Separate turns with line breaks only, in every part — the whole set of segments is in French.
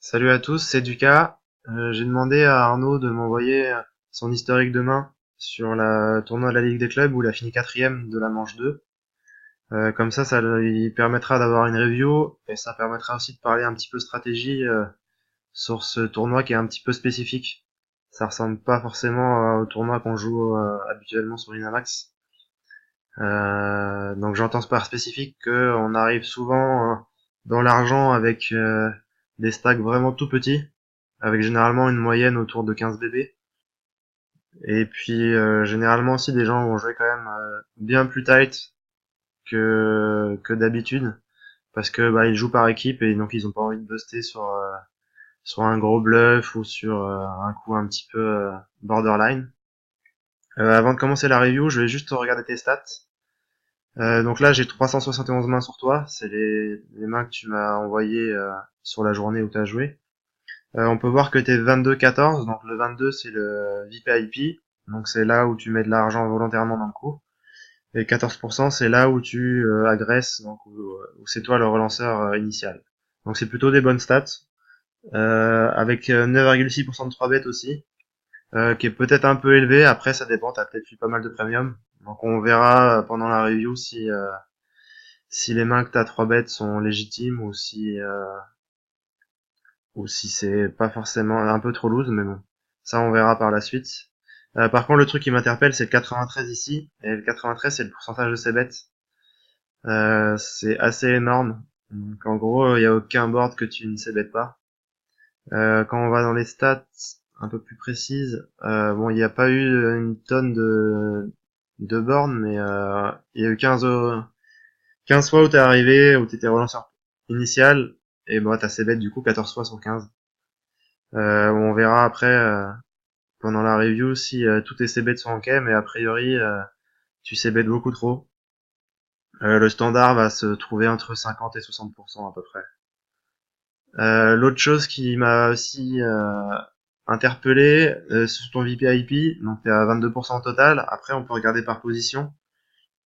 Salut à tous, c'est Lucas. J'ai demandé à Arnaud de m'envoyer son historique de main sur la tournoi de la Ligue des clubs où il a fini quatrième de la manche 2. Comme ça lui permettra d'avoir une review et ça permettra aussi de parler un petit peu stratégie sur ce tournoi qui est un petit peu spécifique. Ça ressemble pas forcément au tournoi qu'on joue habituellement sur Winamax. Donc j'entends par spécifique qu'on arrive souvent dans l'argent avec des stacks vraiment tout petits avec généralement une moyenne autour de 15 BB. Et puis généralement aussi des gens vont jouer quand même bien plus tight que d'habitude parce que bah ils jouent par équipe et donc ils ont pas envie de buster sur un gros bluff ou sur un coup un petit peu borderline. Avant de commencer la review, je vais juste regarder tes stats. Donc là j'ai 371 mains sur toi, c'est les mains que tu m'as envoyées sur la journée où tu as joué. On peut voir que t'es 22-14, donc le 22 c'est le VIP, donc c'est là où tu mets de l'argent volontairement dans le coup. Et 14% c'est là où tu agresses, donc où c'est toi le relanceur initial. Donc c'est plutôt des bonnes stats, avec 9,6% de 3 bêtes aussi, qui est peut-être un peu élevé, après ça dépend, t'as peut-être eu pas mal de premium. Donc on verra pendant la review si les mains que t'as 3 bêtes sont légitimes ou si c'est pas forcément un peu trop loose, mais bon, ça on verra par la suite. Par contre, le truc qui m'interpelle, c'est le 93 ici, et le 93 c'est le pourcentage de ses bêtes. C'est assez énorme. Donc en gros, il n'y a aucun board que tu ne sais bête pas. Quand on va dans les stats un peu plus précises, bon, il n'y a pas eu une tonne de bornes, mais il y a eu 15 fois où t'es arrivé, où t'étais relanceur initial, et bon, t'as ses bêtes du coup 14 fois sur 15. On verra après pendant la review si tous tes CB sont ok, mais a priori tu CB beaucoup trop. Le standard va se trouver entre 50 et 60% à peu près. L'autre chose qui m'a aussi interpellé sur ton VPIP, donc t'es à 22% au total. Après on peut regarder par position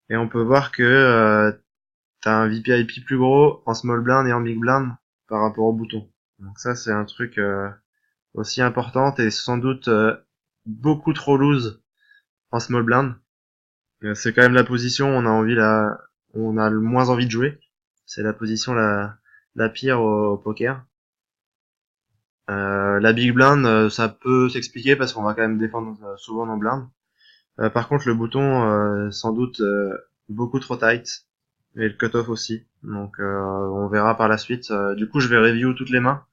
et on peut voir que t'as un VPIP plus gros en small blind et en big blind par rapport au bouton. Donc ça c'est un truc aussi important et sans doute beaucoup trop loose en small blind. C'est quand même la position où on a le moins envie de jouer. C'est la position la pire au poker. La big blind, ça peut s'expliquer parce qu'on va quand même défendre souvent nos blindes. Par contre, le bouton, sans doute beaucoup trop tight. Et le cutoff aussi. Donc on verra par la suite. Du coup, je vais review toutes les mains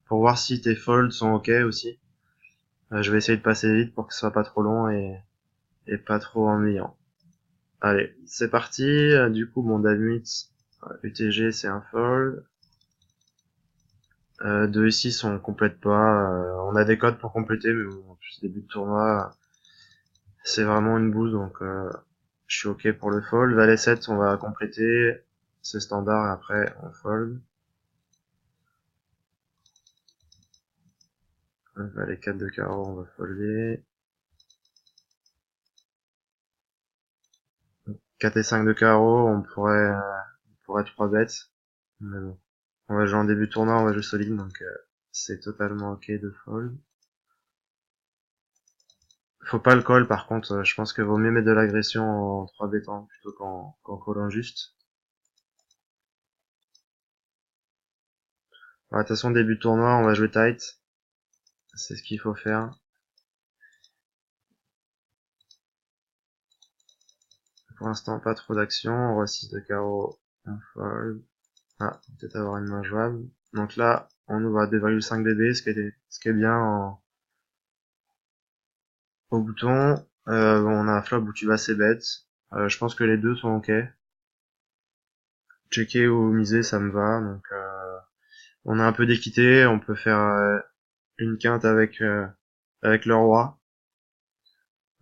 pour voir si tes folds sont ok aussi. Je vais essayer de passer vite pour que ce soit pas trop long et pas trop ennuyant. Allez, c'est parti. Du coup, bon, Danuit, UTG, c'est un fold. Deux ici, on complète pas. On a des codes pour compléter, mais bon, en plus, début de tournoi, c'est vraiment une bouse, donc je suis ok pour le fold. Valet 7, on va compléter. C'est standard, et après, on fold. Valet 4 de carreau, on va folder. 4 et 5 de carreau, on pourrait 3 bêtes. Mais bon. On va jouer en début de tournoi, on va jouer solide, donc c'est totalement ok de fold. Faut pas le call par contre, je pense que vaut mieux mettre de l'agression en 3 bétants plutôt qu'en callant juste. De toute façon, début de tournoi, on va jouer tight. C'est ce qu'il faut faire. Pour l'instant, pas trop d'action. Roi 6 de carreau, un fold. Ah, peut-être avoir une main jouable. Donc là, on ouvre à 2,5 BB, ce qui est bien au bouton. Bon, on a un flop où tu vas assez bête. Je pense que les deux sont ok. Checker ou miser, ça me va. Donc, on a un peu d'équité. On peut faire une quinte avec le roi.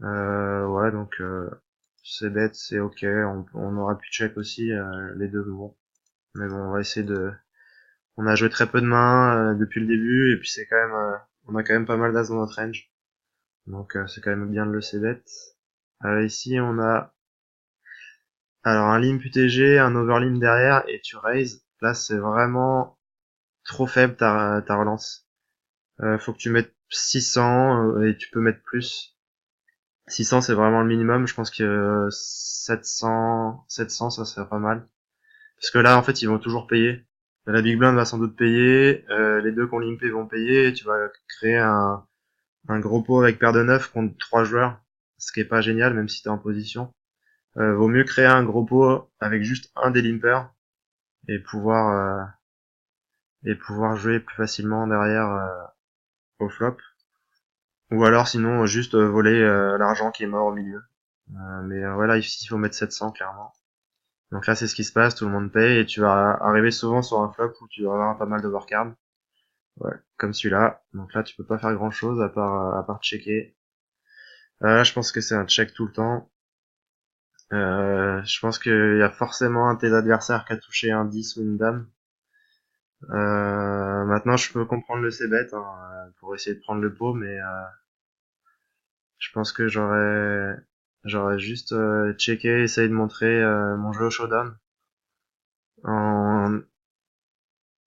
Ouais, donc c'est bête, c'est ok. On aura pu check aussi les deux. Bon, mais bon, on va essayer de. On a joué très peu de mains depuis le début et puis c'est quand même, on a quand même pas mal d'as dans notre range. Donc c'est quand même bien de le c-bet. Ici on a alors un limp UTG, un overlimp derrière et tu raise. Là c'est vraiment trop faible ta relance. Faut que tu mettes 600 et tu peux mettre plus. 600 c'est vraiment le minimum, je pense que 700 ça serait pas mal. Parce que là en fait ils vont toujours payer. La Big Blind va sans doute payer, les deux qui ont limpé vont payer, et tu vas créer un gros pot avec paire de 9 contre 3 joueurs, ce qui est pas génial même si t'es en position. Vaut mieux créer un gros pot avec juste un des limpers et pouvoir jouer plus facilement derrière au flop. Ou alors sinon juste voler l'argent qui est mort au milieu. Mais voilà, ici il faut mettre 700 clairement. Donc là c'est ce qui se passe, tout le monde paye et tu vas arriver souvent sur un flop où tu vas avoir pas mal d'overcard. Ouais, comme celui-là. Donc là tu peux pas faire grand chose à part checker. Là je pense que c'est un check tout le temps. Je pense qu'il y a forcément un de tes adversaires qui a touché un 10 ou une dame. Maintenant je peux comprendre le c-bet pour essayer de prendre le pot, mais je pense que j'aurais juste checké, essayé de montrer mon jeu au showdown en,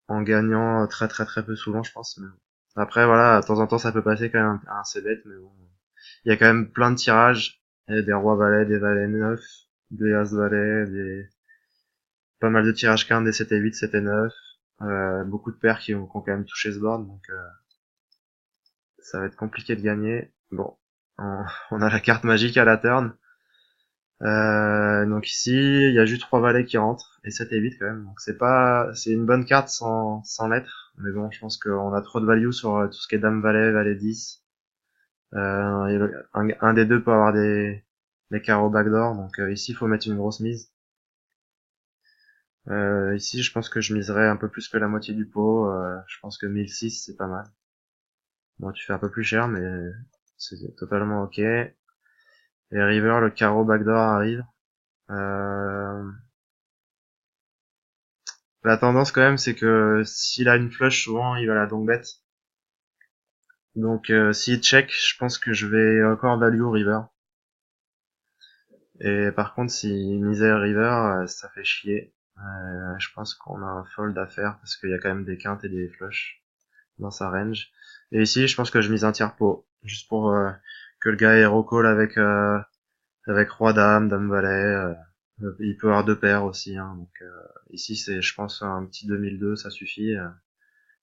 en gagnant très très très peu souvent, je pense. Mais bon. Après voilà, de temps en temps ça peut passer quand même un c-bet, mais bon, il y a quand même plein de tirages, il y a des rois valets, des valets 9, des as valets, pas mal de tirages quintes, des 7 et 8, 7 et 9, beaucoup de paires qui ont quand même touché ce board, donc ça va être compliqué de gagner. Bon, on a la carte magique à la turn. Donc ici, il y a juste 3 valets qui rentrent, et 7 et 8 quand même. Donc c'est une bonne carte sans lettres. Mais bon, je pense qu'on a trop de value sur tout ce qui est dame valet, valet 10. Un des deux peut avoir des carreaux backdoor, donc ici il faut mettre une grosse mise. Ici je pense que je miserais un peu plus que la moitié du pot, je pense que 1006 c'est pas mal. Bon, tu fais un peu plus cher, mais c'est totalement ok. Et river, le carreau backdoor arrive. Euh, La tendance quand même, c'est que s'il a une flush, souvent il va la donk bet. Donc s'il check, je pense que je vais encore value au river. Et par contre, s'il misère river, ça fait chier. Je pense qu'on a un fold à faire parce qu'il y a quand même des quintes et des flushs dans sa range. Et ici, je pense que je mise un tiers pot, juste pour que le gars ait recall avec roi dame, dame valet. Il peut avoir deux paires aussi, hein, donc ici c'est, je pense, un petit 2002, ça suffit.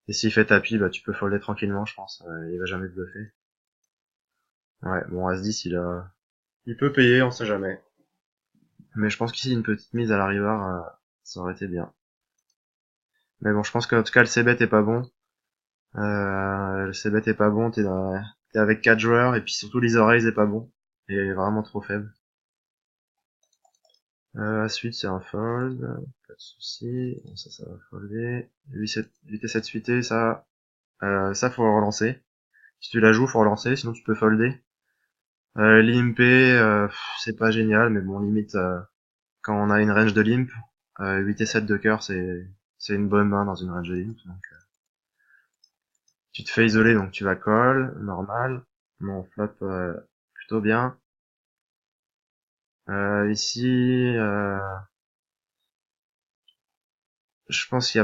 Et s'il fait tapis, bah tu peux folder tranquillement, je pense. Il va jamais te bluffer. Ouais, bon As-10, il peut payer, on sait jamais. Mais je pense qu'ici une petite mise à la river, ça aurait été bien. Mais bon, je pense qu'en tout cas le c-bet est pas bon. Le c-bet est pas bon, t'es avec 4 joueurs et puis surtout l'Ether raise est pas bon. Il est vraiment trop faible. Suite c'est un fold, pas de souci. Bon, ça va folder. 8 et 7 suité, ça faut relancer. Si tu la joues, faut relancer, sinon tu peux folder. Limpé, c'est pas génial, mais bon, limite, quand on a une range de limp, 8 et 7 de cœur, c'est une bonne main dans une range de limp. Donc, tu te fais isoler, donc tu vas call, normal. Bon, flop, plutôt bien. Ici, je pense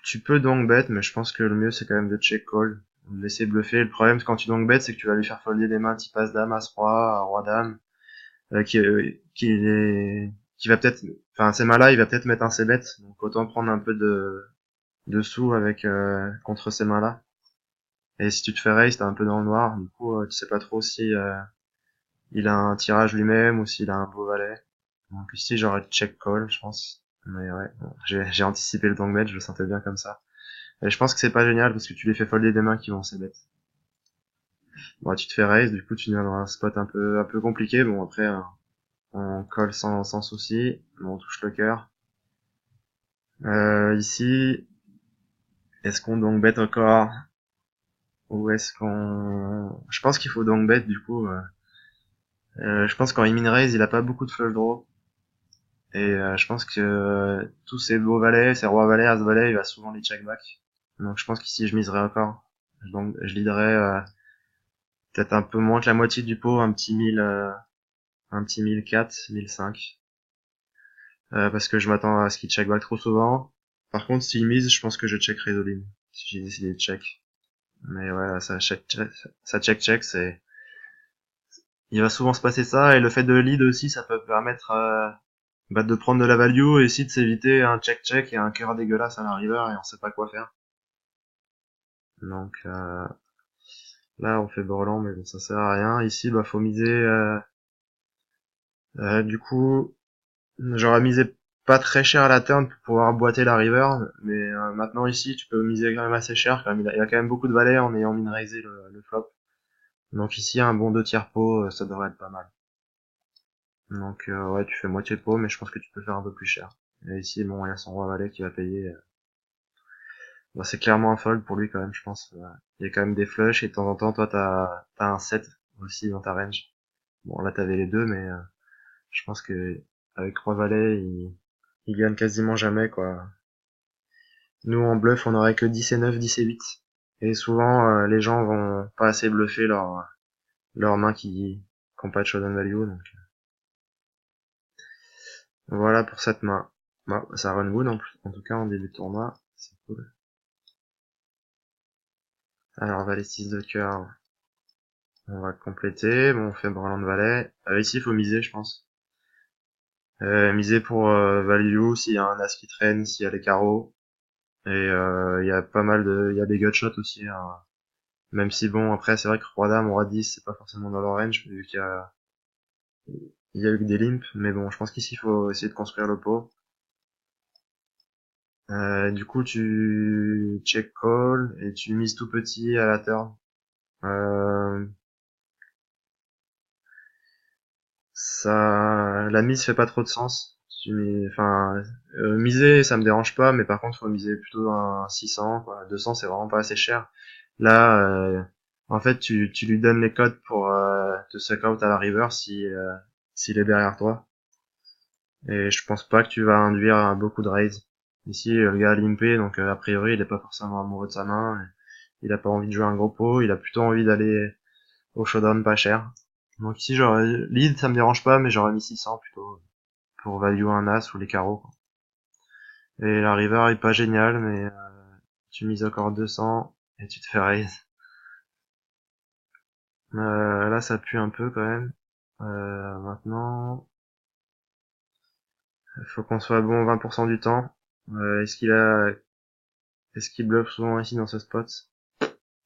tu peux donc bet, mais je pense que le mieux c'est quand même de check call. De laisser bluffer. Le problème quand tu donc bet, c'est que tu vas lui faire folder des mains type as dame, as roi, roi dame, qui va peut-être, enfin ces mains-là, il va peut-être mettre un c-bet, donc autant prendre un peu de sous avec contre ces mains-là. Et si tu te fais raise, t'es un peu dans le noir, du coup tu sais pas trop si il a un tirage lui-même ou s'il a un beau valet. Donc ici j'aurais check call, je pense. Mais ouais, bon, j'ai anticipé le donk bet, je le sentais bien comme ça. Et je pense que c'est pas génial parce que tu les fais folder des mains qui vont c-bet. Bon, tu te fais raise, du coup tu viens dans un spot un peu compliqué. Bon après on colle sans souci, bon, on touche le cœur. Ici, est-ce qu'on donc bet encore ou est-ce qu'on... Je pense qu'il faut donc bet du coup. Je pense qu'en min raise, il a pas beaucoup de flush draw. Et je pense que tous ces beaux valets, ces rois valets, as valets, il va souvent les check back. Donc je pense qu'ici je miserai encore. Donc je leaderai peut-être un peu moins que la moitié du pot, un petit 1004, 1005. Parce que je m'attends à ce qu'il check back trop souvent. Par contre, s'il mise, je pense que je check raise all-in. Si j'ai décidé de check. Mais ouais, ça check, il va souvent se passer ça, et le fait de lead aussi, ça peut permettre, de prendre de la value, et aussi de s'éviter un check-check et un cœur dégueulasse à la river, et on sait pas quoi faire. Donc, là, on fait Borland, mais bon, ça sert à rien. Ici, faut miser, du coup, j'aurais misé pas très cher à la turn pour pouvoir boiter la river, mais maintenant ici tu peux miser quand même assez cher, quand même, il y a quand même beaucoup de valets en ayant min raisé le flop. Donc ici un bon 2 tiers pot, ça devrait être pas mal. Donc ouais, tu fais moitié pot, mais je pense que tu peux faire un peu plus cher. Et ici bon, il y a son roi valet qui va payer. C'est clairement un fold pour lui quand même, je pense. Il y a quand même des flushs, et de temps en temps toi t'as un 7 aussi dans ta range. Bon là t'avais les deux, mais je pense que avec roi valet il gagne quasiment jamais, quoi. Nous, en bluff, on aurait que 10 et 9, 10 et 8. Et souvent, les gens vont pas assez bluffer leurs mains qui n'ont pas de showdown value. Donc, voilà pour cette main. Bon, ça run good en tout cas en début de tournoi. C'est cool. Alors, valet 6 de cœur. On va compléter. Bon, on fait Breland de valet. Ici, il faut miser, je pense. Miser pour value, s'il y a un as qui traîne, s'il y a les carreaux. Et il y a pas mal de... Il y a des gutshots aussi, hein. Même si bon, après, c'est vrai que roi dame, roi 10, c'est pas forcément dans leur range, vu qu'il y a eu que des limps, mais bon, je pense qu'ici, il faut essayer de construire le pot. Du coup, tu check call, et tu mises tout petit à la turn. Euh, la mise fait pas trop de sens. Miser, ça me dérange pas, mais par contre, faut miser plutôt un 600, quoi. 200, c'est vraiment pas assez cher. Là, en fait, tu lui donnes les codes pour te suck out à la river s'il est derrière toi. Et je pense pas que tu vas induire beaucoup de raise. Ici, le gars a limpé, donc a priori, il est pas forcément amoureux de sa main. Il a pas envie de jouer un gros pot, il a plutôt envie d'aller au showdown pas cher. Donc ici, j'aurais lead, ça me dérange pas, mais j'aurais mis 600 plutôt pour value un as ou les carreaux, quoi. Et la river est pas géniale, mais tu mises encore 200 et tu te fais raise. Là, ça pue un peu quand même. Maintenant, il faut qu'on soit bon 20% du temps. Est-ce qu'il bluffe souvent ici dans ce spot?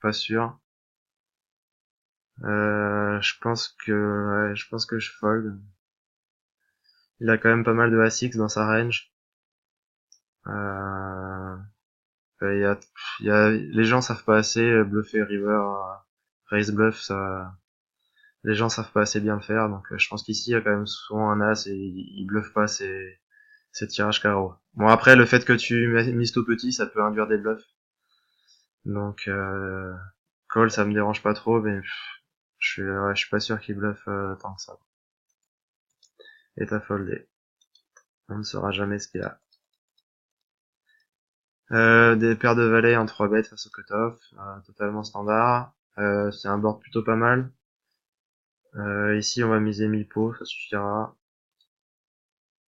Pas sûr. Je pense que je fold. Il a quand même pas mal de A6 dans sa range. Euh, les gens savent pas assez bluffer river, raise bluff, ça, les gens savent pas assez bien le faire, donc je pense qu'ici il y a quand même souvent un as et il bluffe pas ses tirages carreau. Bon après, le fait que tu mises tout petit, ça peut induire des bluffs. Donc call, ça me dérange pas trop, mais je suis pas sûr qu'il bluffe tant que ça. Et t'as foldé. On ne saura jamais ce qu'il a. Des paires de valets en 3 bêtes face au cutoff, totalement standard. C'est un board plutôt pas mal. Ici on va miser 1000 pots, ça suffira.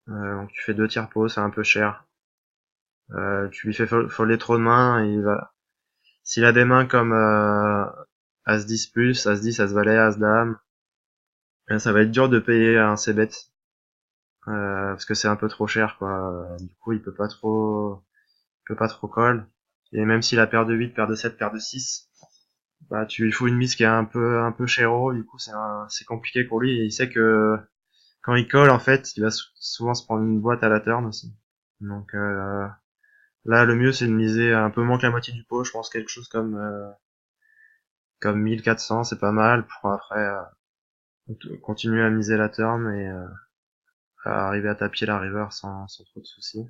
Donc tu fais 2 tiers pots, c'est un peu cher. Tu lui fais folder trop de mains, et s'il a des mains comme As 10 plus, As 10, As valet, As dame, ça va être dur de payer un c-bet, parce que c'est un peu trop cher, quoi. Du coup il peut pas trop call. Et même s'il a paire de 8, paire de 7, paire de 6, tu lui fous une mise qui est un peu chéro, du coup c'est compliqué pour lui, et il sait que quand il colle, en fait, il va souvent se prendre une boîte à la turn aussi. Donc là, le mieux c'est de miser un peu moins que la moitié du pot, je pense quelque chose comme 1400, c'est pas mal pour après continuer à miser la turn et à arriver à taper la river sans trop de soucis.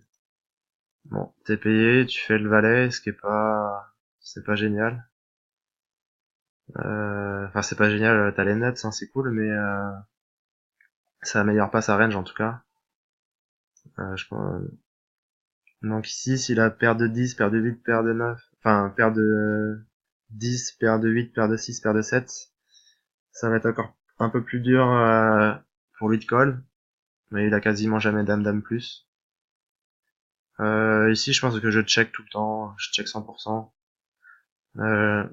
Bon, t'es payé, tu fais le valet, c'est pas génial. Enfin, c'est pas génial, t'as les nuts, hein, c'est cool, mais ça améliore pas sa range en tout cas. Je pense. Donc ici, s'il a paire de 10, paire de 8, paire de 9, enfin paire de 10, paire de 8, paire de 6, paire de 7, ça va être encore un peu plus dur pour lui de call, mais il a quasiment jamais dame dame plus. Ici, je pense que je check tout le temps, je check 100%. Euh,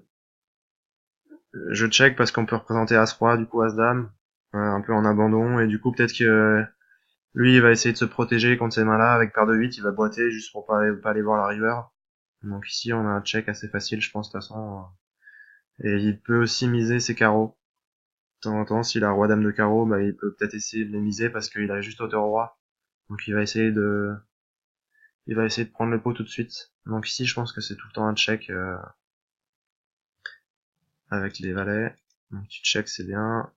je check parce qu'on peut représenter As-Roi, du coup As-Dame, un peu en abandon, et du coup peut-être que lui, il va essayer de se protéger contre ces mains-là, avec paire de 8, il va boiter juste pour pas aller voir la river. Donc ici, on a un check assez facile, je pense, de toute façon. Et il peut aussi miser ses carreaux. De temps en temps, s'il a roi dame de carreau, bah, il peut peut-être essayer de les miser parce qu'il a juste hauteur roi. Donc il va essayer de prendre le pot tout de suite. Donc ici, je pense que c'est tout le temps un check, avec les valets. Donc tu check, c'est bien.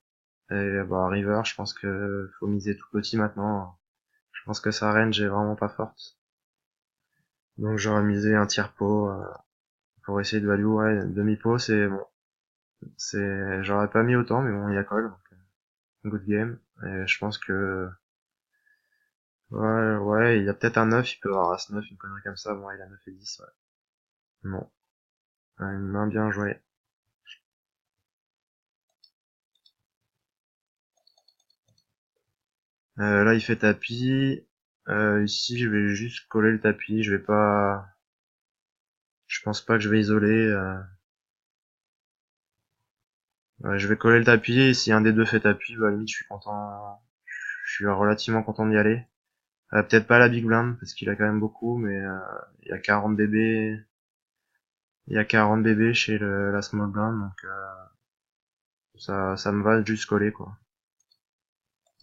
Et bah, river, je pense que faut miser tout petit maintenant. Je pense que sa range est vraiment pas forte. Donc j'aurais misé un tiers pot, pour essayer de value. Ouais, demi pot, c'est bon. J'aurais pas mis autant, mais bon, il y a call. Donc, good game. Et je pense que, ouais, il y a peut-être un 9, il peut avoir As 9, une connerie comme ça. Bon, il a 9 et 10, ouais. Bon. Une main bien jouée. Là, il fait tapis. Ici, je vais juste coller le tapis. Je pense pas que je vais isoler. Ouais, je vais coller le tapis. Et si un des deux fait tapis, bah, à la limite, je suis content. Je suis relativement content d'y aller. Peut-être pas la big blind, parce qu'il a quand même beaucoup, mais il y a 40 bébés. Il y a 40 bébés chez la small blind, donc ça me va de juste coller, quoi.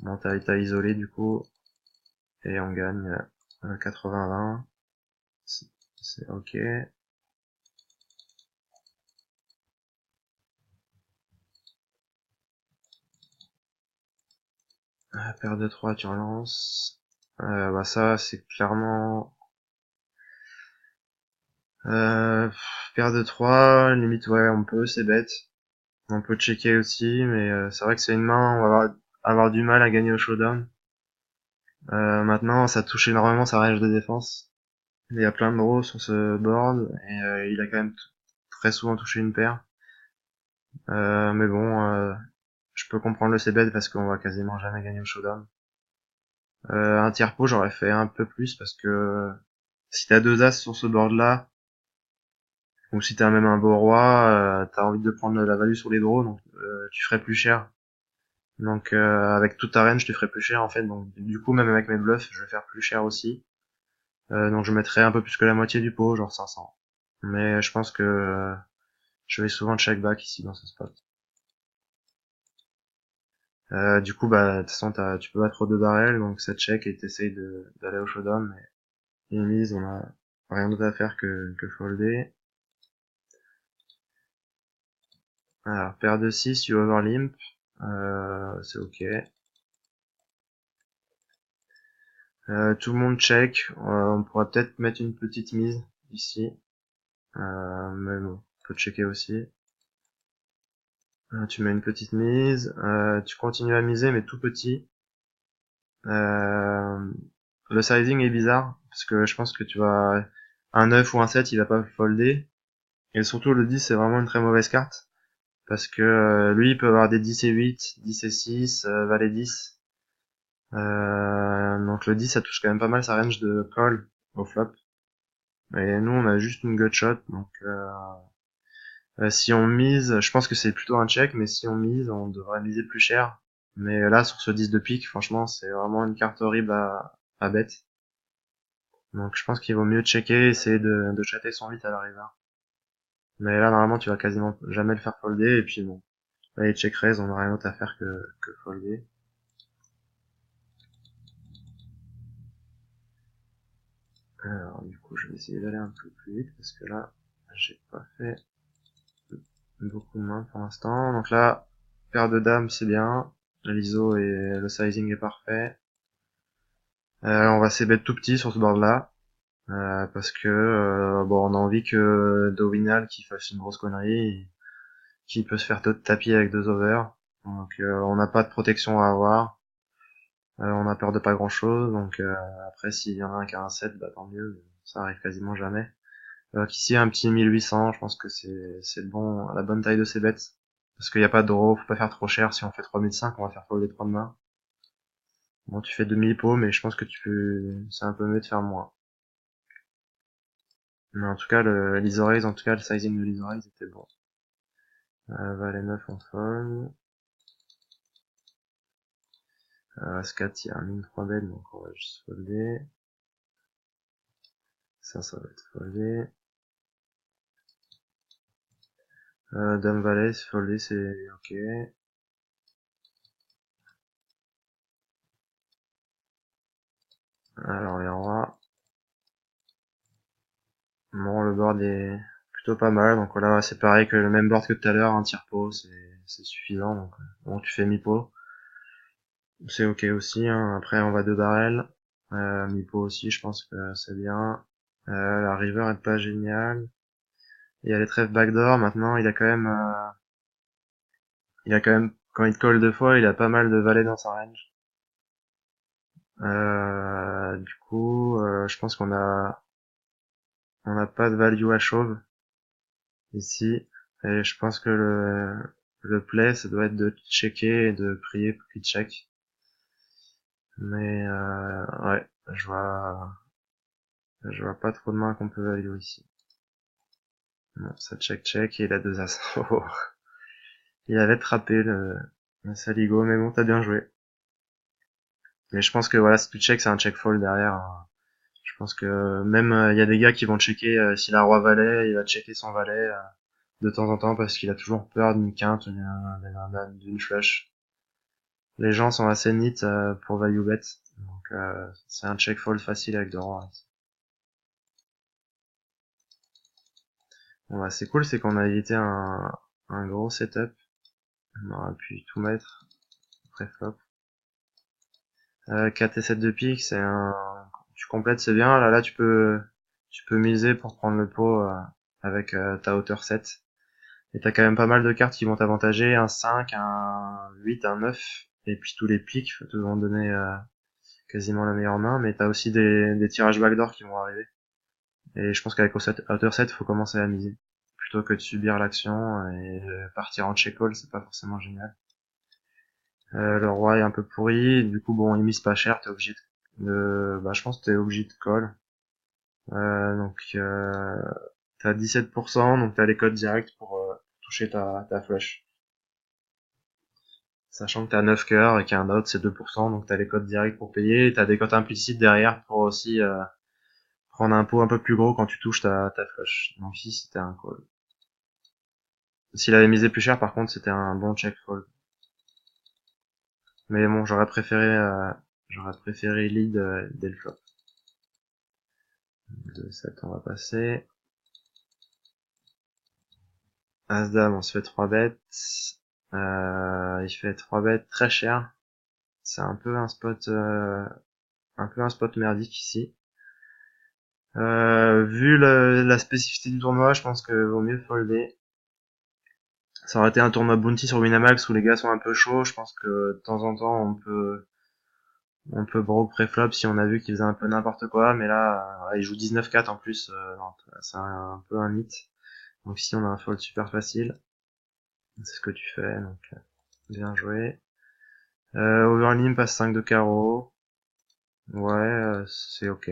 Bon, t'as isolé, du coup, et on gagne 80-20. C'est ok. Paire de 3, tu relances. Bah ça, c'est clairement... Paire de 3, limite, ouais, on peut, c'est bête. On peut checker aussi, mais c'est vrai que c'est une main, on va avoir du mal à gagner au showdown. Maintenant, ça touche énormément sa range de défense. Il y a plein de draws sur ce board, et il a quand même très souvent touché une paire. Mais bon, je peux comprendre le c-bet parce qu'on va quasiment jamais gagner au showdown. Un tiers pot, j'aurais fait un peu plus parce que si t'as deux as sur ce board là, ou si t'as même un beau roi, t'as envie de prendre la value sur les draws, donc tu ferais plus cher. Donc avec toute ta range, tu ferais plus cher en fait. Donc du coup, même avec mes bluffs, je vais faire plus cher aussi. Donc je mettrais un peu plus que la moitié du pot, genre 500. Mais je pense que je vais souvent check back ici dans ce spot. Du coup, bah de toute façon, tu peux battre aux deux barrels, donc ça check et t'essayes d'aller au showdown. Mais une mise, on a rien d'autre à faire que folder. Alors, paire de 6, you overlimp. C'est ok. Tout le monde check. On pourrait peut-être mettre une petite mise ici. Mais bon, on peut checker aussi. Tu mets une petite mise. Tu continues à miser, mais tout petit. Euh, le sizing est bizarre, parce que je pense que tu vas... Un 9 ou un 7, il va pas folder. Et surtout, le 10, c'est vraiment une très mauvaise carte. Parce que lui, il peut avoir des 10 et 8, 10 et 6, valet 10. Donc le 10, ça touche quand même pas mal sa range de call au flop. Et nous, on a juste une gutshot, donc si on mise, je pense que c'est plutôt un check, mais si on mise, on devrait miser plus cher. Mais là, sur ce 10 de pique, franchement, c'est vraiment une carte horrible à bet. Donc je pense qu'il vaut mieux checker, essayer de chatter son 8 à la river. Mais là, normalement, tu vas quasiment jamais le faire folder, et puis bon, là, les check raise, on n'a rien d'autre à faire que folder. Alors, du coup, je vais essayer d'aller un peu plus vite, parce que là, j'ai pas fait beaucoup de mains pour l'instant. Donc là, paire de dames, c'est bien. L'ISO et le sizing est parfait. On va s'ébête tout petit sur ce board là. Parce que bon, on a envie que Dowinal qui fasse une grosse connerie, qui peut se faire tapis avec deux overs. Donc on n'a pas de protection à avoir. On a peur de pas grand chose. Donc après s'il y en a un qui a un 7, bah tant mieux. Ça arrive quasiment jamais. Qu'ici un petit 1800, je pense que c'est la bonne taille de ces bêtes. Parce qu'il n'y a pas de draw, faut pas faire trop cher. Si on fait 3005, on va faire folder 3 de main. Bon, tu fais demi pot, mais je pense que c'est un peu mieux de faire moins. Mais en tout cas, l'Isoraise, en tout cas, le sizing de l'Isoraise était bon. Valet 9 en fold. As-4, il y a un mine 3 bêtes, donc on va juste folder. Ça va être foldé. Dame Valet, folder, c'est ok. Alors, les rois. Bon, le board est plutôt pas mal, donc là, c'est pareil que le même board que tout à l'heure, un tire pot, c'est suffisant, donc bon, tu fais mi-pot. C'est ok aussi, hein. Après, on va 2 barrels. Mi-pot aussi, je pense que c'est bien. La river est pas géniale. Il y a les trèfles backdoor, maintenant, il a quand même, quand il colle 2 fois, il a pas mal de valets dans sa range. Du coup, je pense on n'a pas de value à chauve ici. Et je pense que le play, ça doit être de checker et de prier pour qu'il check. Mais, ouais, je vois pas trop de mains qu'on peut value ici. Bon, ça check et il a 2 as. Il avait trappé le Saligo, mais bon, t'as bien joué. Mais je pense que voilà, si tu check, c'est un check fold derrière, hein. Je pense que même il y a des gars qui vont checker s'il a roi valet, il va checker son valet de temps en temps parce qu'il a toujours peur d'une quinte ou d'une flush. Les gens sont assez neat pour value bet, donc c'est un check fold facile avec 2 rois. Bon, bah, c'est cool, c'est qu'on a évité un gros setup. On aurait pu tout mettre pré-flop. 4 et 7 de pique, tu complètes, c'est bien. Là, tu peux miser pour prendre le pot avec ta hauteur 7. Et t'as quand même pas mal de cartes qui vont t'avantager, un 5, un 8, un 9, et puis tous les piques te vont donner quasiment la meilleure main, mais t'as aussi des tirages backdoor qui vont arriver. Et je pense qu'avec hauteur 7, faut commencer à miser. Plutôt que de subir l'action et partir en check call, c'est pas forcément génial. Le roi est un peu pourri, du coup bon, il mise pas cher, t'es obligé bah je pense que t'es obligé de call. Donc t'as 17%, donc t'as les codes directs pour toucher ta flush. Sachant que t'as 9 cœurs et qu'il y a un out, c'est 2%, donc t'as les codes directs pour payer, et t'as des codes implicites derrière pour aussi prendre un pot un peu plus gros quand tu touches ta flush. Donc ici, c'était un call. S'il avait misé plus cher, par contre, c'était un bon check fold. Mais bon, j'aurais préféré lead dès le flop. 2-7, on va passer. As-Dame, on se fait 3 bêtes. Il fait 3 bêtes très cher. C'est un peu un spot merdique ici. Vu la spécificité du tournoi, je pense que vaut mieux folder. Ça aurait été un tournoi bounty sur Winamax où les gars sont un peu chauds. Je pense que de temps en temps on peut broke préflop si on a vu qu'il faisait un peu n'importe quoi. Mais là, il joue 19-4 en plus. Non, c'est un peu un hit. Donc ici on a un fold super facile. C'est ce que tu fais. Donc bien joué. Overlim passe 5 de carreau. Ouais, c'est ok.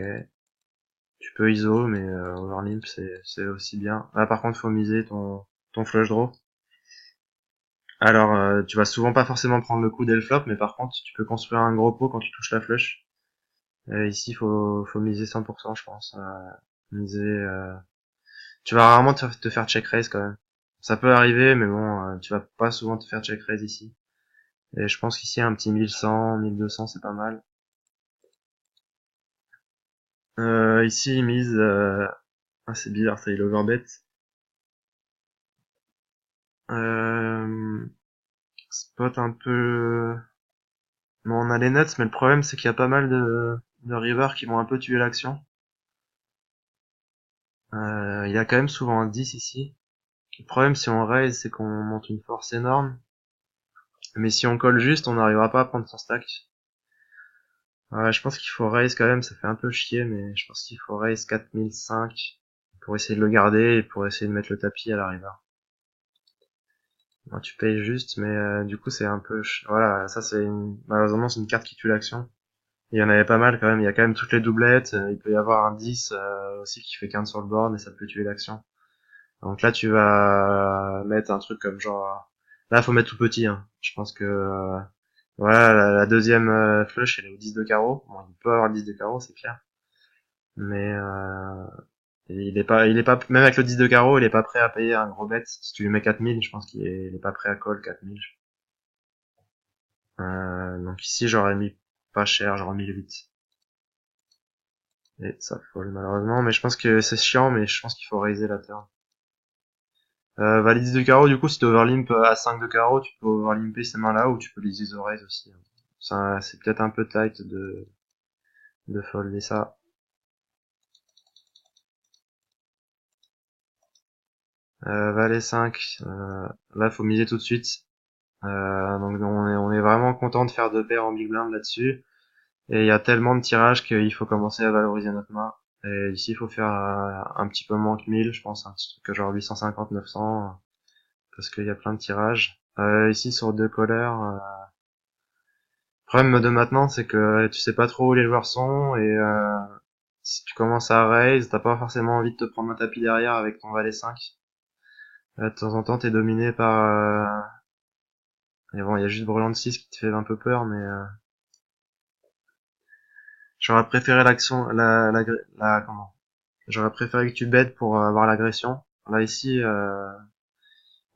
Tu peux ISO, mais overlimp c'est aussi bien. Là par contre faut miser ton flush draw. Alors tu vas souvent pas forcément prendre le coup dès le flop, mais par contre tu peux construire un gros pot quand tu touches la flush. Ici faut miser 100% je pense. Miser. Tu vas rarement te faire check raise quand même. Ça peut arriver, mais bon, tu vas pas souvent te faire check raise ici. Et je pense qu'ici un petit 1100, 1200 c'est pas mal. Ici il mise. C'est bizarre, ça il overbet. Euh, Spot un peu. Bon, on a les nuts, mais le problème c'est qu'il y a pas mal de rivers qui vont un peu tuer l'action. Il y a quand même souvent un 10 ici. Le problème si on raise, c'est qu'on monte une force énorme. Mais si on colle juste, on n'arrivera pas à prendre son stack. Ouais, je pense qu'il faut raise quand même, ça fait un peu chier, mais je pense qu'il faut raise 4005 pour essayer de le garder et pour essayer de mettre le tapis à la river. Bon, tu payes juste, mais du coup c'est un peu... Voilà, ça malheureusement c'est une carte qui tue l'action. Il y en avait pas mal quand même, il y a quand même toutes les doublettes, il peut y avoir un 10 aussi qui fait 15 sur le board et ça peut tuer l'action. Donc là tu vas mettre un truc comme genre... Là faut mettre tout petit, hein. Je pense que... voilà, la deuxième flush elle est au 10 de carreau. Bon, il peut avoir le 10 de carreau, c'est clair. Mais il est pas, même avec le 10 de carreau, il est pas prêt à payer un gros bet. Si tu lui mets 4000, je pense qu'il est pas prêt à call 4000. Donc ici j'aurais mis pas cher, j'aurais mis le 8. Et ça fold malheureusement, mais je pense que c'est chiant, mais je pense qu'il faut raiser la turn. Valide de carreau, du coup, si tu overlimp à 5 de carreau, tu peux overlimper ces mains-là, ou tu peux les iso raise aussi, hein. Ça, c'est peut-être un peu tight de folder ça. Valet 5, là, faut miser tout de suite. Donc on est vraiment content de faire deux paires en big blind là-dessus. Et il y a tellement de tirages qu'il faut commencer à valoriser notre main. Et ici, il faut faire un petit peu moins que 1000, je pense, un petit truc genre 850, 900, parce qu'il y a plein de tirages. Ici, sur deux couleurs, le problème de maintenant, c'est que tu sais pas trop où les joueurs sont, et si tu commences à raise, t'as pas forcément envie de te prendre un tapis derrière avec ton valet 5. De temps en temps, t'es dominé par... et bon, il y a juste Brelan de 6 qui te fait un peu peur, mais... j'aurais préféré l'action... comment J'aurais préféré que tu bêtes pour avoir l'agression. Là, ici,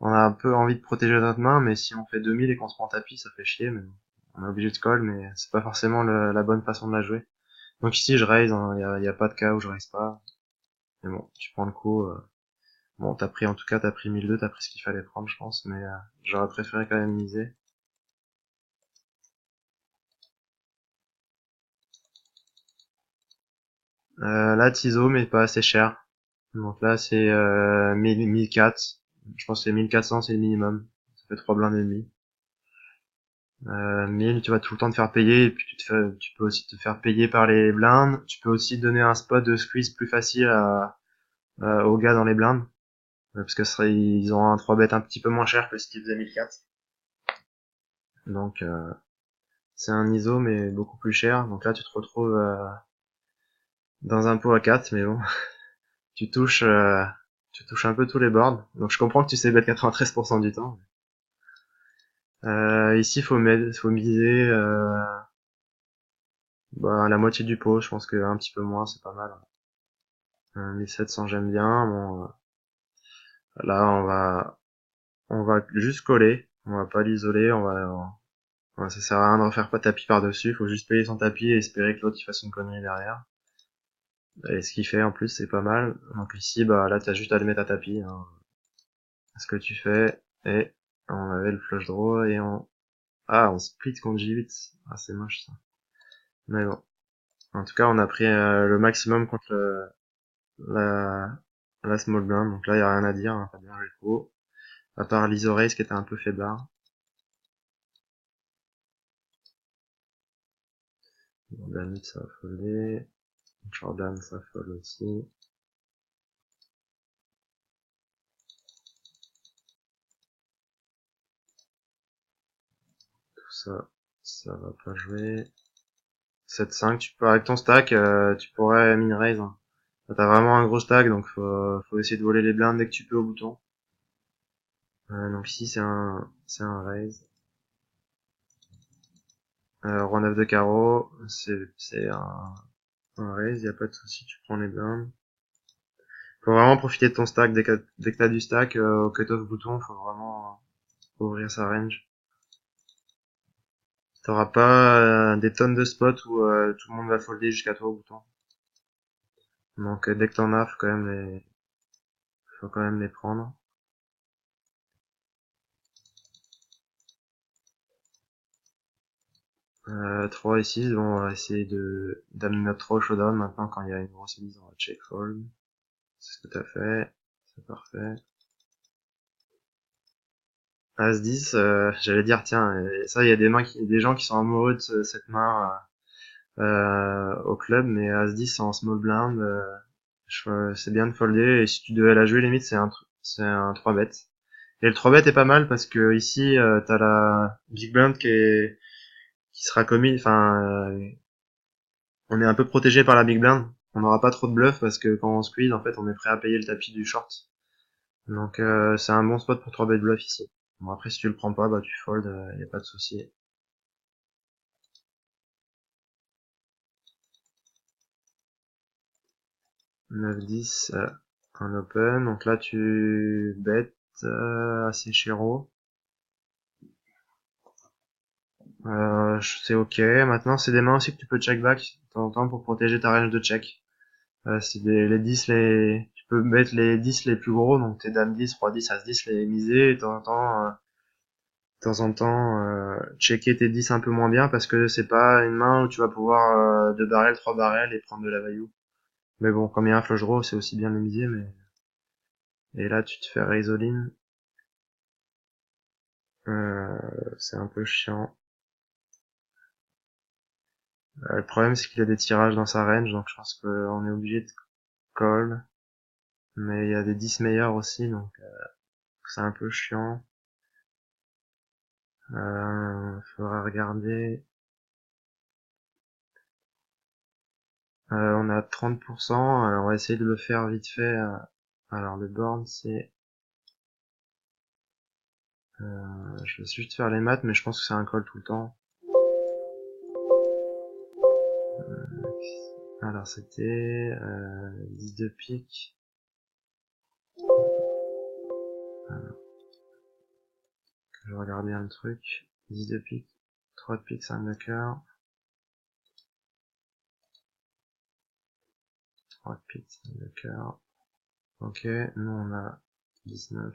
on a un peu envie de protéger notre main, mais si on fait 2000 et qu'on se prend tapis, ça fait chier, mais bon. On est obligé de call, mais c'est pas forcément la bonne façon de la jouer. Donc ici, je raise, hein, y a pas de cas où je raise pas. Mais bon, tu prends le coup. Bon, t'as pris, en tout cas, t'as pris 1002, t'as pris ce qu'il fallait prendre, je pense, mais j'aurais préféré quand même miser. Là, Tizo, mais pas assez cher. Donc là, c'est 1004. Je pense que c'est 1400, c'est le minimum. Ça fait 3 blindes et demi. 1000, tu vas tout le temps te faire payer, et puis tu peux aussi te faire payer par les blindes. Tu peux aussi donner un spot de squeeze plus facile aux gars dans les blindes. Parce que ils ont un 3 bet un petit peu moins cher que ce qu'ils faisaient 1004. Donc, c'est un ISO, mais beaucoup plus cher. Donc là, tu te retrouves dans un pot à 4, mais bon, tu touches, euh, tu touches un peu tous les boards. Donc je comprends que tu sais bet 93% du temps. Ici, faut miser la moitié du pot. Je pense qu'un petit peu moins, c'est pas mal. 1700, j'aime bien. Bon, là, on va juste coller. On va pas l'isoler. Ça sert à rien de refaire pas tapis par-dessus. Faut juste payer son tapis et espérer que l'autre il fasse une connerie derrière. Et ce qu'il fait en plus, c'est pas mal. Donc ici, là, t'as juste à le mettre à tapis, hein. Ce que tu fais, et on avait le flush draw, et on split contre J8. Ah, c'est moche, ça. Mais bon. En tout cas, on a pris le maximum contre la, la small blind. Donc là, y a rien à dire, hein, t'as bien joué le coup. À part l'ISO raise qui était un peu faiblard. Jordan, ça va folder. Jordan, ça fold aussi. Tout ça, ça va pas jouer. 7-5, tu peux, avec ton stack, tu pourrais min raise, hein. T'as vraiment un gros stack, donc faut essayer de voler les blindes dès que tu peux au bouton. Donc ici c'est un raise. Roi 9 de carreau, c'est un raise, y a pas de souci, tu prends les blindes. Faut vraiment profiter de ton stack dès que t'as du stack au cut-off bouton, faut vraiment ouvrir sa range. T'auras pas des tonnes de spots où tout le monde va folder jusqu'à toi au bouton. Donc dès que t'en as, faut quand même les prendre. 3 et 6, bon, on va essayer d'amener notre 3 au showdown maintenant quand il y a une grosse mise, on va check fold. C'est ce que t'as fait, c'est parfait. As-10, j'allais dire, tiens, ça, il y a des gens qui sont amoureux de cette main au club, mais As-10 en small blind, c'est bien de folder, et si tu devais la jouer, limite, c'est un 3 bet. Et le 3 bet est pas mal parce que ici, t'as la big blind qui sera commis, enfin, On est un peu protégé par la big blind. On n'aura pas trop de bluff parce que quand on squeeze, en fait, on est prêt à payer le tapis du short. Donc c'est un bon spot pour 3 bet bluff ici. Bon après si tu le prends pas, bah tu fold, y a pas de souci. 9-10 en open, donc là tu bet assez chéro. C'est ok. Maintenant c'est des mains aussi que tu peux check back de temps en temps pour protéger ta range de check. C'est les 10 tu peux mettre les 10 les plus gros, donc tes dames 10, roi 10, as 10 les miser et de temps en temps, checker tes 10 un peu moins bien parce que c'est pas une main où tu vas pouvoir 2 barrels, 3 barrels et prendre de la value. Mais bon, comme il y a un flush draw, c'est aussi bien de miser, mais... Et là, tu te fais raise all in. C'est un peu chiant. Le problème, c'est qu'il y a des tirages dans sa range, donc je pense qu'on est obligé de call. Mais il y a des 10 meilleurs aussi, donc c'est un peu chiant. Faudra regarder. On a 30%, alors on va essayer de le faire vite fait. Alors le board, c'est... je vais juste faire les maths, mais je pense que c'est un call tout le temps. Alors c'était 10 de pique. Je vais regarder un truc. 10 de pique, 3 de pique, 5 de cœur. 3 de pique, 5 de cœur. Ok, nous on a 19.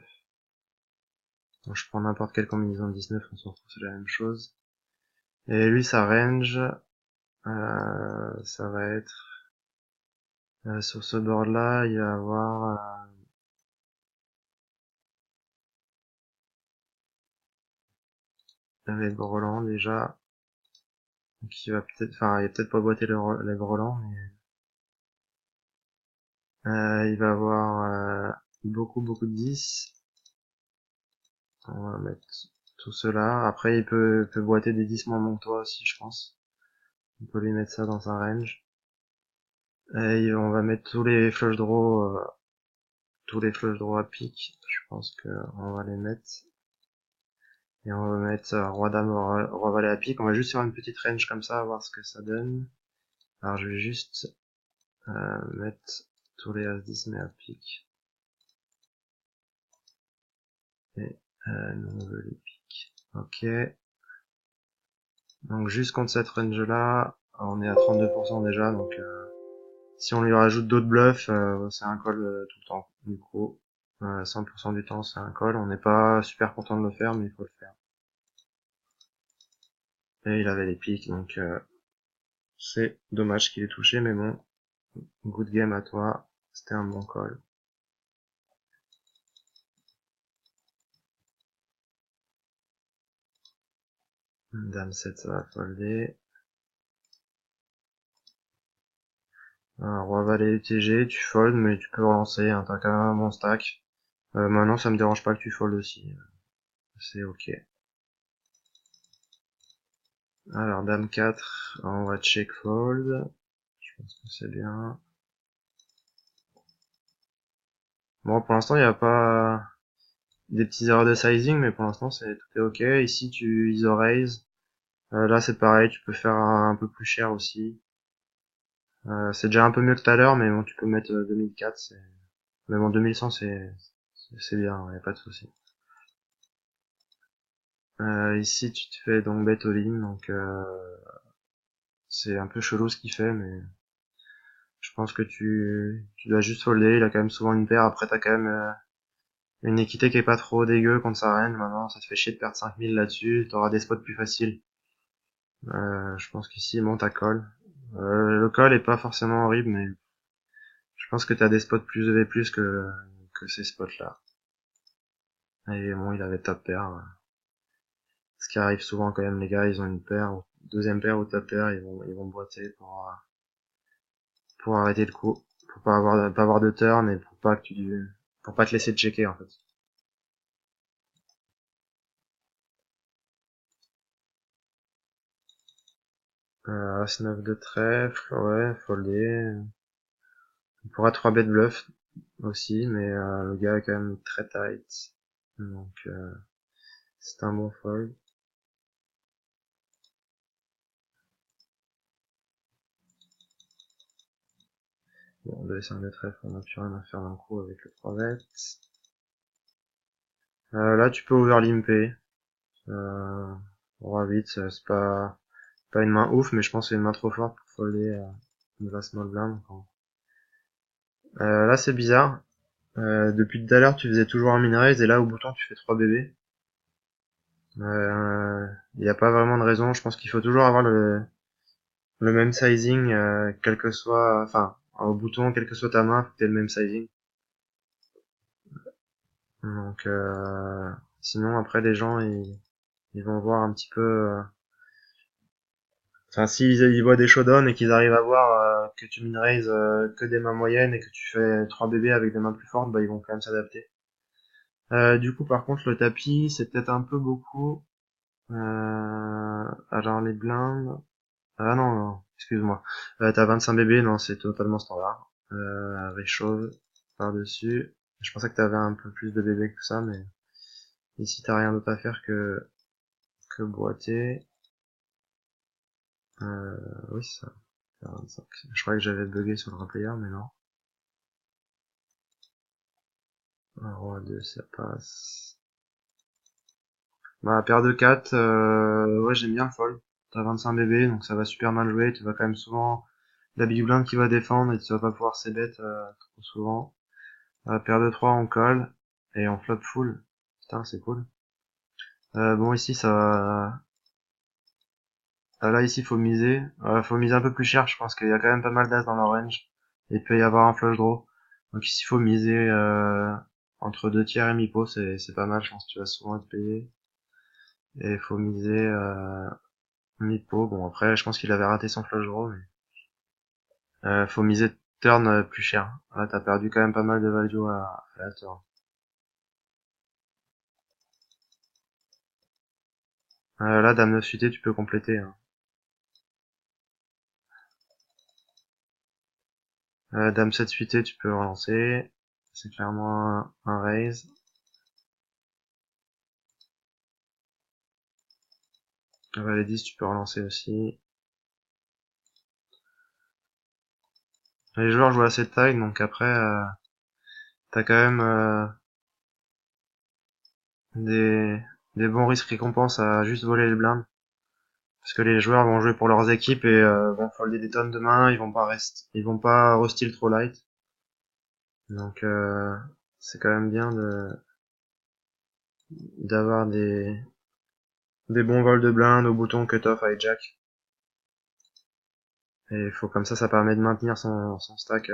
Bon, je prends n'importe quelle combinaison de 19, on s'en fout, c'est la même chose. Et lui, sa range, ça va être... sur ce board-là, il va y avoir... les Groland déjà. Donc il va peut-être... Enfin, il va peut-être pas boiter les Groland, mais... il va avoir beaucoup de 10. On va mettre tout cela. Après, il peut boiter des 10 moins bons que toi aussi, je pense. On peut lui mettre ça dans sa range. Et on va mettre tous les flush draws à pique. Je pense que on va les mettre. Et on va mettre roi dame, roi valet à pique. On va juste faire une petite range comme ça, voir ce que ça donne. Alors je vais juste mettre tous les as 10 mais à pique. Et nous on veut les piques. Ok. Donc juste contre cette range là, on est à 32% déjà, donc si on lui rajoute d'autres bluffs, c'est un call tout le temps. Du coup, 100% du temps c'est un call. On n'est pas super content de le faire, mais il faut le faire. Et il avait les piques, donc c'est dommage qu'il ait touché, mais bon, good game à toi. C'était un bon call. Dame 7, ça va folder. Roi valet UTG, tu fold, mais tu peux relancer, hein, t'as quand même un bon stack. Maintenant, ça me dérange pas que tu fold aussi. C'est ok. Alors, dame 4, on va check fold. Je pense que c'est bien. Bon, pour l'instant, il n'y a pas des petits erreurs de sizing, mais pour l'instant, tout est ok. Ici, tu ISO raise. Là, c'est pareil, tu peux faire un peu plus cher aussi. C'est déjà un peu mieux que tout à l'heure, mais bon, tu peux mettre 2004. Mais bon, 2100, c'est bien, y a pas de souci. Ici, tu te fais donc bet all-in, donc c'est un peu chelou ce qu'il fait, mais je pense que tu dois juste folder. Il a quand même souvent une paire. Après, t'as quand même une équité qui est pas trop dégueu contre sa reine. Maintenant, ça te fait chier de perdre 5000 là-dessus. T'auras des spots plus faciles. Je pense qu'ici, bon, t'as call. Le call est pas forcément horrible, mais je pense que t'as des spots plus EV+, que ces spots-là. Et bon, il avait top pair. Ce qui arrive souvent quand même, les gars, ils ont une paire, deuxième paire ou top pair, ils vont boiter pour arrêter le coup. Pour pas avoir de turn et pour pas te laisser checker, en fait. As-9 de trèfle, ouais, foldé. On pourra 3 bêtes bluff aussi, mais le gars est quand même très tight. Donc c'est un bon fold. Bon, de laisser un de trèfle, on n'a plus rien à faire d'un coup avec le 3 bêtes. Là tu peux overlimper. Roi 8, c'est pas une main ouf, mais je pense que c'est une main trop forte pour folder une va small blind. Là c'est bizarre. Depuis tout à l'heure tu faisais toujours un min raise et là au bouton tu fais 3 bébés. Il n'y a pas vraiment de raison. Je pense qu'il faut toujours avoir le même sizing, quel que soit, enfin, au bouton, quel que soit ta main, faut que t'aies le même sizing. Donc, sinon après les gens ils vont voir un petit peu. Enfin, s'ils voient des showdowns et qu'ils arrivent à voir que tu min raise que des mains moyennes et que tu fais 3 bébés avec des mains plus fortes, bah ils vont quand même s'adapter. Du coup, par contre, le tapis, c'est peut-être un peu beaucoup. Alors les blindes. Ah non, non, excuse-moi. T'as 25 bébés, non, c'est totalement standard. Réchauffe par-dessus. Je pensais que t'avais un peu plus de bébés que ça, mais ici t'as rien d'autre à faire que boiter. Oui, c'est ça. 25. Je croyais que j'avais bugué sur le replayer, mais non. Un roi 2, ça passe. Bah, paire de 4, ouais, j'aime bien le fold. T'as 25 bébés, donc ça va super mal jouer. Tu vas quand même souvent la big blind qui va défendre et tu vas pas pouvoir ses bêtes trop souvent. Paire de 3 on colle et on flop full. Putain, c'est cool. Bon, ici, ça... là, ici, faut miser. Faut miser un peu plus cher, je pense qu'il y a quand même pas mal d'as dans leur range. Et il peut y avoir un flush draw. Donc ici, faut miser entre 2 tiers et mi-pot, c'est pas mal, je pense que tu vas souvent être payé. Et il faut miser mi-pot. Bon, après, je pense qu'il avait raté son flush draw, mais... faut miser turn plus cher. Là, t'as perdu quand même pas mal de value à la turn. Là, dame 9 suité, tu peux compléter. Hein. Dame 7 suité, tu peux relancer. C'est clairement un raise. Valet 10, tu peux relancer aussi. Les joueurs jouent assez de taille, donc après, t'as quand même des, des bons risques récompenses à juste voler les blindes. Parce que les joueurs vont jouer pour leurs équipes et vont folder des tonnes de mains, ils vont pas re-steal trop light. Donc c'est quand même bien d'avoir des bons vols de blindes au bouton cut-off hijack. Et faut comme ça permet de maintenir son stack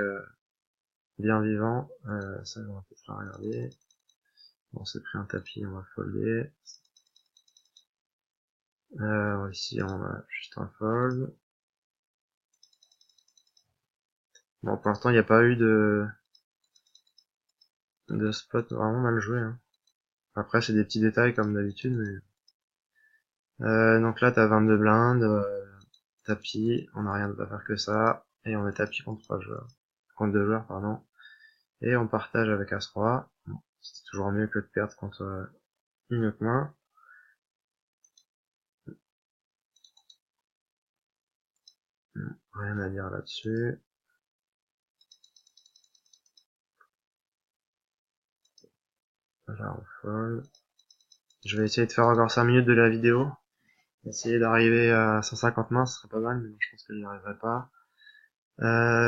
bien vivant. Ça, on va peut-être la regarder. Bon, c'est pris un tapis, on va folder. Ici, on a juste un fold. Bon, pour l'instant, il n'y a pas eu de spot vraiment mal joué. Hein. Après, c'est des petits détails comme d'habitude, mais... donc là, t'as 22 blindes, tapis, on n'a rien d'autre à faire que ça, et on est tapis contre 3 joueurs. Contre 2 joueurs, pardon. Et on partage avec As-Roi. Bon, c'est toujours mieux que de perdre contre une autre main. Rien à dire là-dessus. Là, on fold. Je vais essayer de faire encore 5 minutes de la vidéo. Essayer d'arriver à 150 mains, ce serait pas mal, mais je pense que j'y arriverai pas.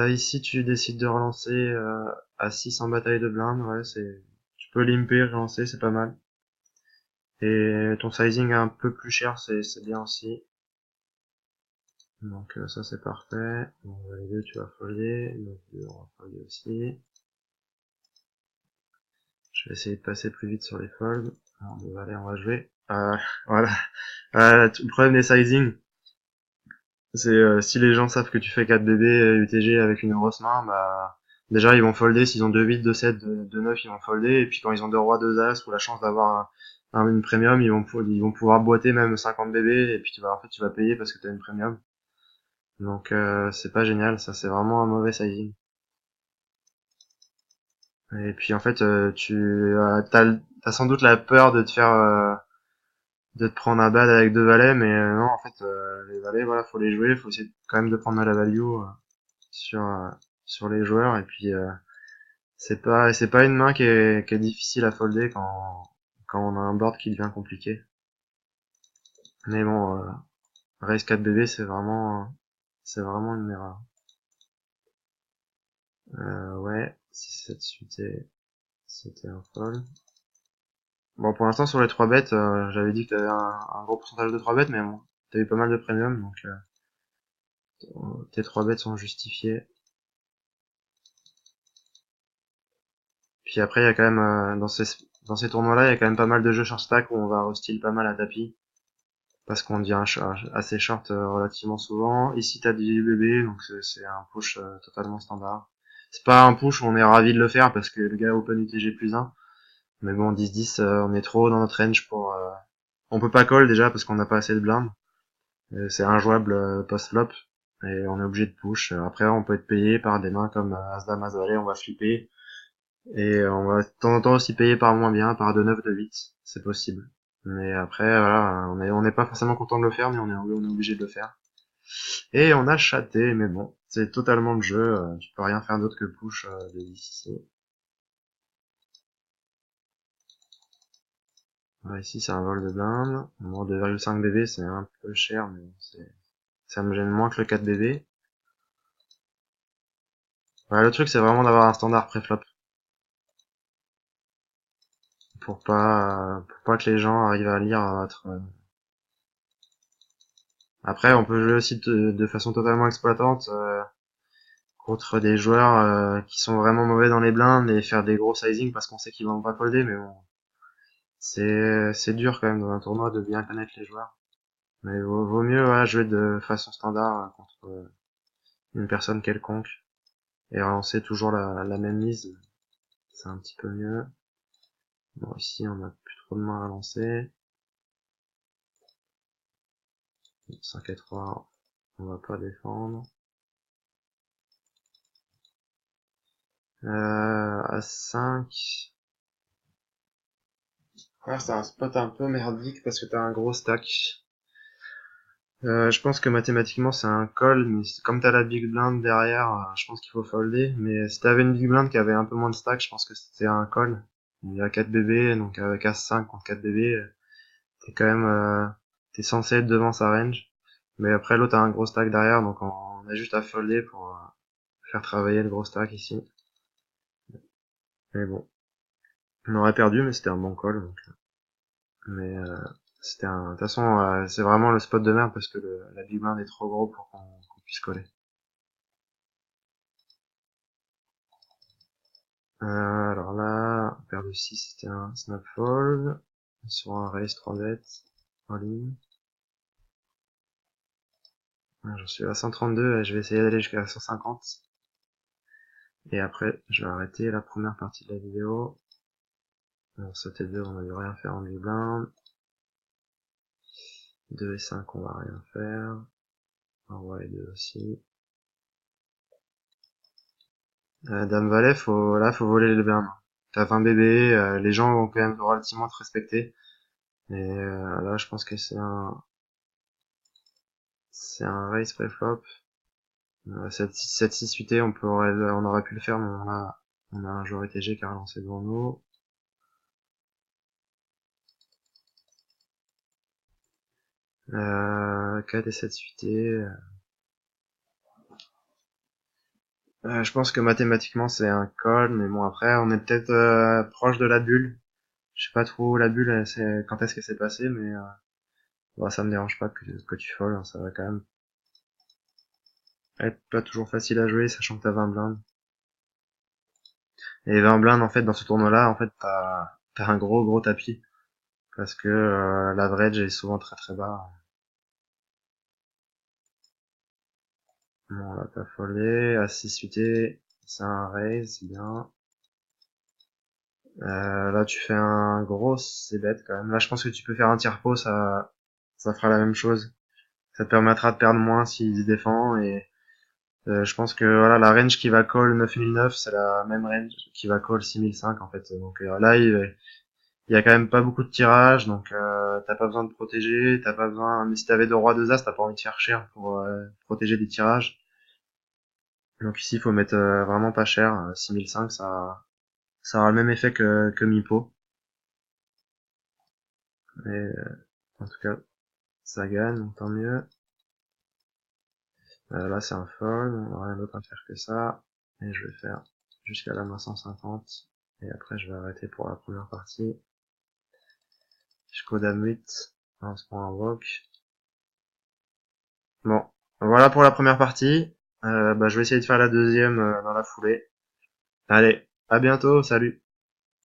Ici, tu décides de relancer à 6 en bataille de blinde, ouais, tu peux limper, relancer, c'est pas mal. Et ton sizing est un peu plus cher, c'est bien aussi. Donc ça c'est parfait. Bon, les deux tu vas folder, les deux on va folder aussi. Je vais essayer de passer plus vite sur les folds. Alors, allez, on va jouer. Voilà. Le problème des sizing, c'est si les gens savent que tu fais 4 bébés UTG avec une grosse main, bah déjà ils vont folder, s'ils ont 2-8, 2-7, 2-9, ils vont folder, et puis quand ils ont 2 rois, 2 as, ou la chance d'avoir une premium, ils vont pouvoir boiter même 50 bébés, et puis en fait tu vas payer parce que t'as une premium. Donc c'est pas génial, ça c'est vraiment un mauvais sizing. Et puis en fait, t'as sans doute la peur de te prendre un bad avec deux valets, mais non, en fait, les valets, voilà, faut les jouer, faut essayer quand même de prendre la value sur euh, sur les joueurs, et puis c'est pas une main qui est difficile à folder quand on a un board qui devient compliqué. Mais bon, raise 4 BB, c'est vraiment une erreur. Ouais, si cette suite c'était un fold. Bon, pour l'instant, sur les 3 bêtes, j'avais dit que t'avais un gros pourcentage de 3 bêtes, mais bon, t'as eu pas mal de premium, donc tes 3 bêtes sont justifiées. Puis après, il y a quand même, dans ces tournois-là, il y a quand même pas mal de jeux short stack où on va restyle pas mal à tapis, parce qu'on devient assez short relativement souvent. Ici, t'as du bébé, donc c'est un push totalement standard. C'est pas un push où on est ravi de le faire, parce que le gars open UTG plus 1. Mais bon, 10-10, on est trop dans notre range pour... On peut pas call déjà, parce qu'on n'a pas assez de blindes. C'est injouable post-flop et on est obligé de push. Après, on peut être payé par des mains comme As-Dame, As-Valet, on va flipper. Et on va de temps en temps aussi payer par moins bien, par 2-9, 2-8, c'est possible. Mais après, voilà, on n'est pas forcément content de le faire, mais on est obligé de le faire. Et on a chaté, mais bon, c'est totalement le jeu, tu peux rien faire d'autre que push de 10 ici. Ouais, ici c'est un vol de blinde. Bon, 2,5 BB c'est un peu cher, mais ça me gêne moins que le 4 BB. Ouais, le truc c'est vraiment d'avoir un standard préflop. Pour pas que les gens arrivent à lire votre... Après, on peut jouer aussi de façon totalement exploitante contre des joueurs qui sont vraiment mauvais dans les blindes et faire des gros sizing parce qu'on sait qu'ils vont pas folder, mais bon, c'est dur quand même dans un tournoi de bien connaître les joueurs. Mais vaut mieux voilà, jouer de façon standard contre une personne quelconque et relancer toujours la même mise, c'est un petit peu mieux. Bon, ici on a plus trop de mains à lancer. 5 et 3, on va pas défendre. À 5. Ouais, c'est un spot un peu merdique parce que t'as un gros stack. Je pense que mathématiquement c'est un call, mais comme t'as la big blind derrière, je pense qu'il faut folder. Mais si t'avais une big blind qui avait un peu moins de stack, je pense que c'était un call. Il y a 4 BB, donc avec As-5 contre 4 BB, t'es quand même, t'es censé être devant sa range. Mais après l'autre a un gros stack derrière, donc on a juste à folder pour faire travailler le gros stack ici. Mais bon, on aurait perdu, mais c'était un bon call. Donc. Mais de toute façon, c'est vraiment le spot de merde parce que la big blind est trop gros pour qu'on puisse coller. Alors là, paire de 6 c'était un snap fold. Sur un raise 3 bêtes en ligne. J'en suis à 132 et je vais essayer d'aller jusqu'à 150. Et après, je vais arrêter la première partie de la vidéo. Alors, sauter 2, on va dû rien faire en big blind. 2 et 5, on va rien faire. Roi et 2 aussi. Dame Valet, faut voler les blindes. T'as 20 bébés, les gens vont quand même relativement te respecter. Et là, je pense que c'est un raise pré-flop. 7-6 UT, on aurait pu le faire, mais on a un joueur ETG qui a relancé devant nous. 4 et 7 UT. Je pense que mathématiquement c'est un call, mais bon après on est peut-être proche de la bulle. Je sais pas trop la bulle, quand est-ce que c'est passé, mais bon, ça me dérange pas que tu folles, hein, ça va quand même être pas toujours facile à jouer, sachant que t'as 20 blindes. Et 20 blindes en fait dans ce tournoi-là, en fait t'as un gros tapis parce que l'average est souvent très très bas. Bon, on va pas foller, à 6 UT, c'est un raise, c'est bien. Là, tu fais un gros c-bet quand même. Là, je pense que tu peux faire un tiers pot, ça fera la même chose. Ça te permettra de perdre moins s'il se défend et je pense que voilà la range qui va call 9009 c'est la même range qui va call 6005 en fait. Donc là il y a quand même pas beaucoup de tirages donc t'as pas besoin de protéger, t'as pas besoin mais si t'avais deux rois deux as t'as pas envie de faire cher pour protéger des tirages. Donc ici il faut mettre vraiment pas cher, 6005 ça aura le même effet que Mipo. Et en tout cas ça gagne donc tant mieux. Là c'est un fold, on n'a rien d'autre à faire que ça. Et je vais faire jusqu'à la main 150. Et après je vais arrêter pour la première partie. Jusqu'au dame 8. On se prend un wok. Bon, voilà pour la première partie. Je vais essayer de faire la deuxième dans la foulée. Allez, à bientôt, salut.